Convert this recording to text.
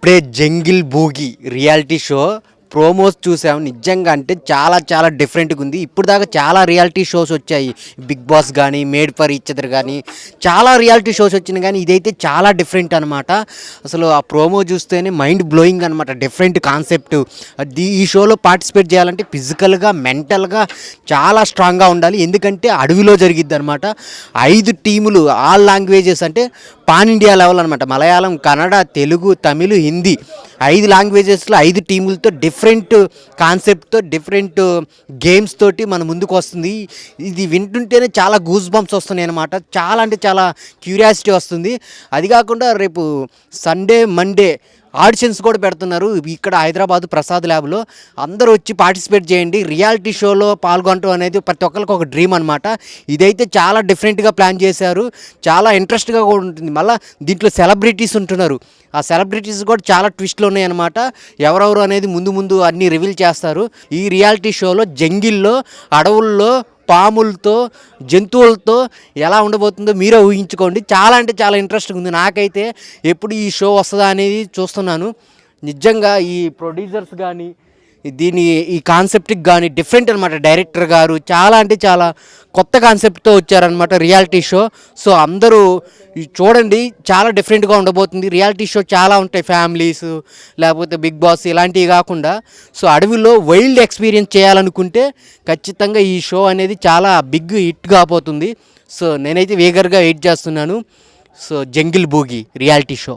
ఇప్పుడే jungle బూగి reality show promos చూసాము. నిజంగా అంటే చాలా చాలా డిఫరెంట్గా ఉంది. ఇప్పుడు దాకా చాలా రియాలిటీ షోస్ వచ్చాయి, బిగ్ బాస్ కానీ, మేడ్ ఫర్ ఈచ్ అదర్ కానీ చాలా రియాలిటీ షోస్ వచ్చినాయి. కానీ ఇదైతే చాలా డిఫరెంట్ అనమాట. అసలు ఆ ప్రోమో చూస్తేనే మైండ్ బ్లోయింగ్ అనమాట. Different concept. ఈ షోలో పార్టిసిపేట్ చేయాలంటే ఫిజికల్గా, మెంటల్గా చాలా స్ట్రాంగ్గా ఉండాలి. ఎందుకంటే అడవిలో జరిగిద్ది అనమాట. 5 టీములు, ఆల్ లాంగ్వేజెస్, అంటే పాన్ ఇండియా లెవెల్ అనమాట. మలయాళం, కన్నడ, తెలుగు, తమిళ్, హిందీ 5 లాంగ్వేజెస్లో 5 టీములతో డిఫరెంట్ కాన్సెప్ట్తో, డిఫరెంట్ గేమ్స్ తోటి మన ముందుకు వస్తుంది. ఇది వింటుంటేనే చాలా గూస్ బంప్స్ వస్తున్నాయి అనమాట. చాలా అంటే చాలా క్యూరియాసిటీ వస్తుంది. అది కాకుండా రేపు సండే, మండే ఆడిషన్స్ కూడా పెడుతున్నారు ఇక్కడ హైదరాబాద్ ప్రసాద్ ల్యాబ్లో. అందరూ వచ్చి పార్టిసిపేట్ చేయండి. రియాలిటీ షోలో పాల్గొనడం అనేది ప్రతి ఒక్కరికి ఒక డ్రీమ్ అనమాట. ఇదైతే చాలా డిఫరెంట్గా ప్లాన్ చేశారు. చాలా ఇంట్రెస్ట్గా కూడా ఉంటుంది. మళ్ళీ దీంట్లో సెలబ్రిటీస్ ఉంటున్నారు. ఆ సెలబ్రిటీస్ కూడా చాలా ట్విస్ట్లు ఉన్నాయన్నమాట. ఎవరెవరు అనేది ముందు ముందు అన్నీ రివీల్ చేస్తారు. ఈ రియాలిటీ షోలో జంగిల్లో, అడవుల్లో, పాములతో, జంతువులతో ఎలా ఉండబోతుందో మీరే ఊహించుకోండి. చాలా అంటే చాలా ఇంట్రెస్టింగ్ ఉంది. నాకైతే ఎప్పుడు ఈ షో వస్తుందా అనేది చూస్తున్నాను. నిజంగా ఈ ప్రొడ్యూసర్స్ కానీ, ఈ కాన్సెప్ట్కి కానీ డిఫరెంట్ అనమాట. డైరెక్టర్ గారు చాలా అంటే చాలా కొత్త కాన్సెప్ట్తో వచ్చారనమాట రియాలిటీ షో. సో అందరూ చూడండి, చాలా డిఫరెంట్గా ఉండబోతుంది. రియాలిటీ షో చాలా ఉంటాయి, ఫ్యామిలీస్ లేకపోతే బిగ్ బాస్ ఇలాంటివి కాకుండా. సో అడవిలో వైల్డ్ ఎక్స్పీరియన్స్ చేయాలనుకుంటే ఖచ్చితంగా ఈ షో అనేది చాలా బిగ్ హిట్ కాబోతుంది. సో నేనైతే వేగర్గా వెయిట్ చేస్తున్నాను. So jungle బూగి reality show.